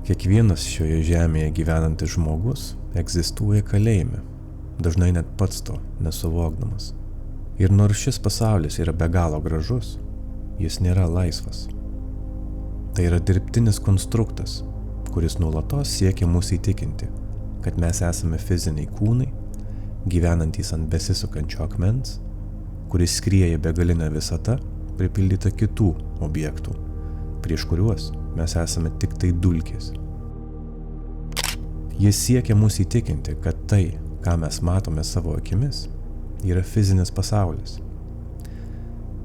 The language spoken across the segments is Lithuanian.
Kiekvienas šioje žemėje gyvenantis žmogus egzistuoja kalėjime, dažnai net pats to nesuvokdamas. Ir nors šis pasaulis yra be galo gražus, jis nėra laisvas. Tai yra dirbtinis konstruktas, kuris nuolatos siekia mus įtikinti, kad mes esame fiziniai kūnai, gyvenantys ant besisukančio akmens, kuris skrieja begalinę visatą, pripildyta kitų objektų, prieš kuriuos mes esame tik tai dulkės. Jis siekia mus įtikinti, kad tai, ką mes matome savo akimis, yra fizinis pasaulis.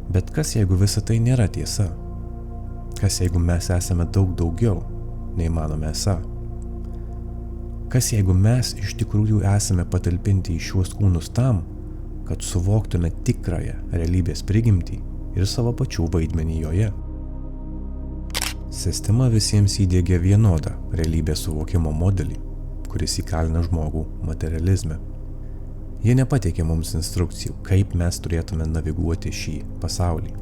Bet kas jeigu visa tai nėra tiesa? Kas jeigu mes esame daug daugiau, nei manome esą? Kas jeigu mes iš tikrųjų esame patalpinti į šiuos kūnus tam, kad suvoktume tikrąją realybės prigimtį ir savo pačių vaidmenį joje? Sistema visiems įdiegia vienodą realybės suvokimo modelį, kuris įkalina žmogų materializme. Jie nepateikė mums instrukcijų, kaip mes turėtume naviguoti šį pasaulį.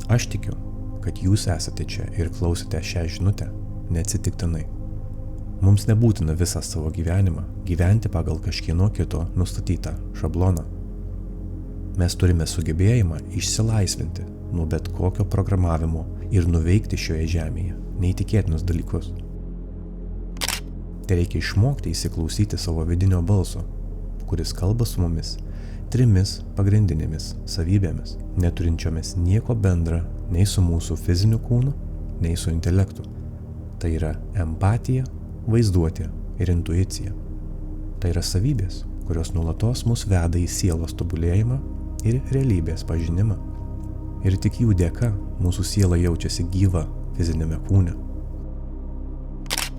Aš tikiu, kad jūs esate čia ir klausite šią žinutę neatsitiktinai. Mums nebūtina visą savo gyvenimą gyventi pagal kažkieno kito nustatytą šabloną. Mes turime sugebėjimą išsilaisvinti nuo bet kokio programavimo ir nuveikti šioje žemėje neįtikėtinus dalykus. Tai reikia išmokti įsiklausyti savo vidinio balso, kuris kalba su mumis 3 pagrindinėmis savybėmis, neturinčiomis nieko bendra nei su mūsų fiziniu kūnu, nei su intelektu. Tai yra empatija, vaizduotė ir intuicija. Tai yra savybės, kurios nuolatos mus veda į sielos tobulėjimą ir realybės pažinimą. Ir tik jų dėka mūsų siela jaučiasi gyva fizinėme kūne.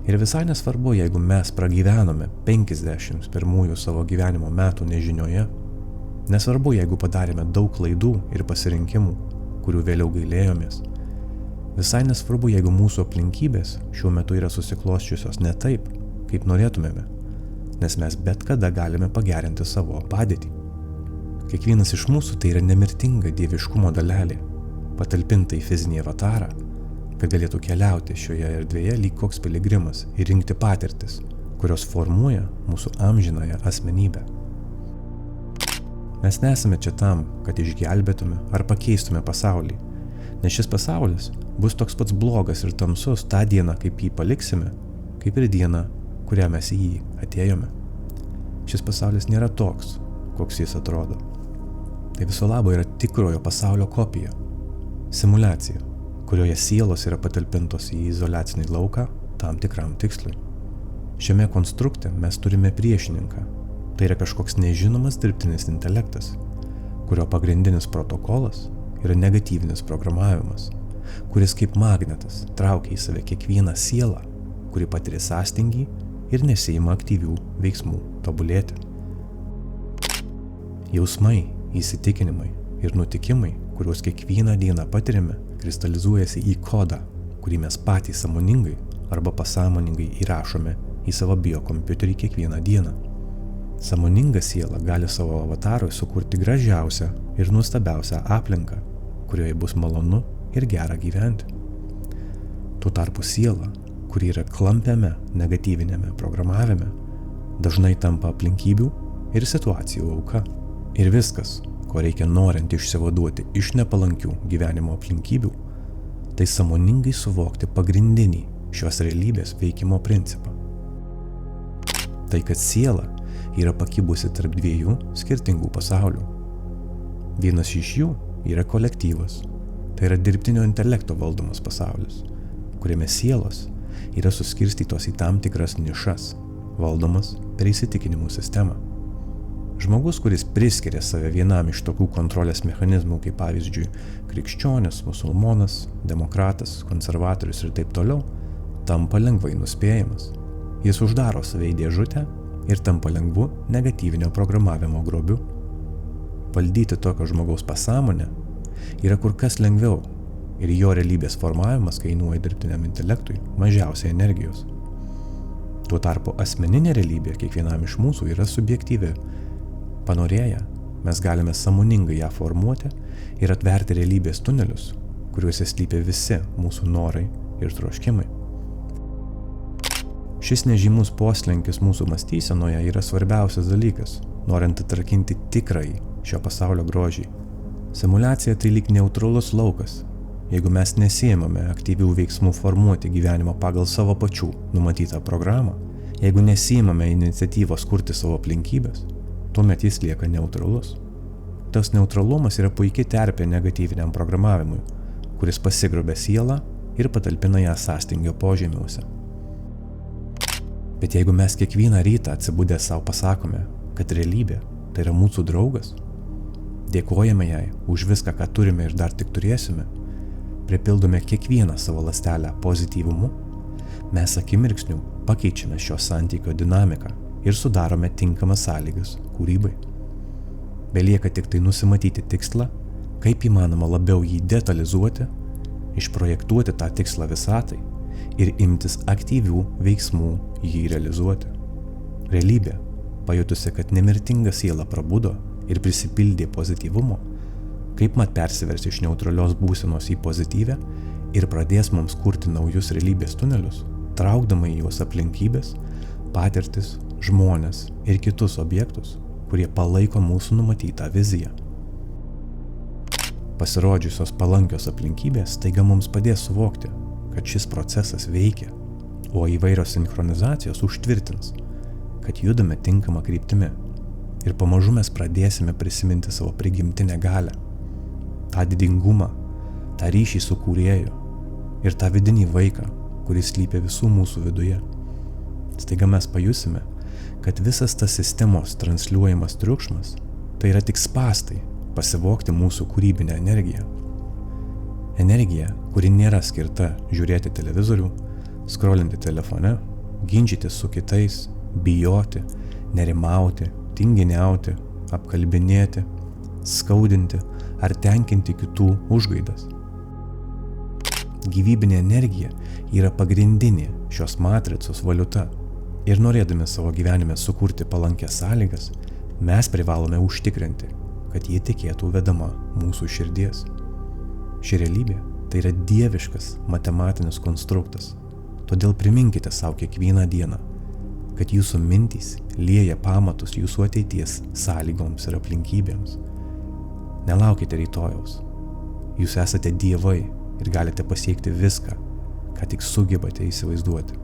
Ir visai nesvarbu, jeigu mes pragyvenome 51 savo gyvenimo metų nežinioje, nesvarbu, jeigu padarėme daug klaidų ir pasirinkimų, kurių vėliau gailėjomės, visai nesvarbu, jeigu mūsų aplinkybės šiuo metu yra susiklosčiusios ne taip, kaip norėtumėme, nes mes bet kada galime pagerinti savo padėtį. Kiekvienas iš mūsų tai yra nemirtinga dieviškumo dalelė, patalpinta į fizinį avatarą, kad galėtų keliauti šioje erdvėje lyg koks piligrimas ir rinkti patirtis, kurios formuoja mūsų amžinąją asmenybę. Mes nesame čia tam, kad išgelbėtume ar pakeistume pasaulį, nes šis pasaulis bus toks pats blogas ir tamsus tą dieną, kaip jį paliksime, kaip ir dieną, kurią mes į jį atėjome. Šis pasaulis nėra toks, koks jis atrodo. Tai viso labo yra tikrojo pasaulio kopija, simuliacija, kurioje sielos yra patalpintos į izoliacinį lauką tam tikram tikslui. Šiame konstrukte mes turime priešininką. Tai yra kažkoks nežinomas dirbtinis intelektas, kurio pagrindinis protokolas yra negatyvinis programavimas, kuris kaip magnetas traukia į save kiekvieną sielą, kuri patiria sąstingį ir nesiima aktyvių veiksmų tobulėti. Jausmai, įsitikinimai ir nutikimai, kuriuos kiekvieną dieną patiriame, kristalizuojasi į kodą, kurį mes patys sąmoningai arba pasąmoningai įrašome į savo biokompiuterį kiekvieną dieną. Sąmoninga siela gali savo avatarui sukurti gražiausią ir nuostabiausią aplinką, kurioje bus malonu ir gera gyventi. Tuo tarpu siela, kuri yra klampiame negatyvinėme programavime, dažnai tampa aplinkybių ir situacijų auka. Ir viskas, ko reikia norint išsivaduoti iš nepalankių gyvenimo aplinkybių, tai sąmoningai suvokti pagrindinį šios realybės veikimo principą. Tai, kad siela yra pakibusi tarp 2 skirtingų pasaulių. Vienas iš jų yra kolektyvas, tai yra dirbtinio intelekto valdomas pasaulis, kuriame sielos yra suskirstytos į tam tikras nišas, valdomas per įsitikinimų sistemą. Žmogus, kuris priskiria save vienam iš tokių kontrolės mechanizmų, kaip pavyzdžiui krikščionis, musulmonas, demokratas, konservatorius ir taip toliau, tampa lengvai nuspėjamas. Jis uždaro save į dėžutę ir tampa lengvu negatyvinio programavimo grobiu. Valdyti tokio žmogaus pasąmonę yra kur kas lengviau ir jo realybės formavimas kainuoja dirbtiniam intelektui mažiausiai energijos. Tuo tarpu asmeninė realybė kiekvienam iš mūsų yra subjektyvi. Panorėję, mes galime sąmoningai ją formuoti ir atverti realybės tunelius, kuriuose slypi visi mūsų norai ir troškimai. Šis nežymus poslinkis mūsų mąstysenoje yra svarbiausias dalykas, norint atrakinti tikrąjį šio pasaulio grožį. Simuliacija tai lyg neutralus laukas. Jeigu mes nesiėmame aktyvių veiksmų formuoti gyvenimą pagal savo pačių numatytą programą, jeigu nesiėmame iniciatyvos kurti savo aplinkybės, tuomet jis lieka neutralus. Tas neutralumas yra puikiai terpė negatyviniam programavimui, kuris pasigrobia sielą ir patalpina ją sąstingio požemiuose. Bet jeigu mes kiekvieną rytą atsibudę savo pasakome, kad realybė tai yra mūsų draugas, dėkojame jai už viską, ką turime ir dar tik turėsime, pripildome kiekvieną savo ląstelę pozityvumu, mes akimirksniu pakeičiame šio santykio dinamiką ir sudarome tinkamas sąlygas kūrybai. Belieka tik tai nusimatyti tikslą, kaip įmanoma labiau jį detalizuoti, išprojektuoti tą tikslą visatai ir imtis aktyvių veiksmų jį realizuoti. Realybė, pajutusi, kad nemirtinga siela prabudo ir prisipildė pozityvumo, kaip mat persivers iš neutralios būsenos į pozityvę ir pradės mums kurti naujus realybės tunelius, traukdama į juos aplinkybės, patirtis, žmones ir kitus objektus, kurie palaiko mūsų numatytą viziją. Pasirodžiusios palankios aplinkybės staiga mums padės suvokti, kad šis procesas veikia, o įvairios sinchronizacijos užtvirtins, kad judame tinkamą kryptimi ir pamažu mes pradėsime prisiminti savo prigimtinę galią, tą didingumą, tą ryšį su kūrėju ir tą vidinį vaiką, kuris slypia visų mūsų viduje. Staiga mes pajusime, kad visas tas sistemos transliuojamas triukšmas tai yra tik spąstai pasivokti mūsų kūrybinę energiją. Energija, kuri nėra skirta žiūrėti televizorių, skrolinti telefone, ginčytis su kitais, bijoti, nerimauti, tinginiauti, apkalbinėti, skaudinti ar tenkinti kitų užgaidas. Gyvybinė energija yra pagrindinė šios matricos valiuta ir norėdami savo gyvenime sukurti palankias sąlygas, mes privalome užtikrinti, kad ji tikėtų vedama mūsų širdies. Ši realybė tai yra dieviškas matematinis konstruktas, todėl priminkite savo kiekvieną dieną, kad jūsų mintys lieja pamatus jūsų ateities sąlygoms ir aplinkybėms. Nelaukite rytojaus. Jūs esate dievai ir galite pasiekti viską, ką tik sugebate įsivaizduoti.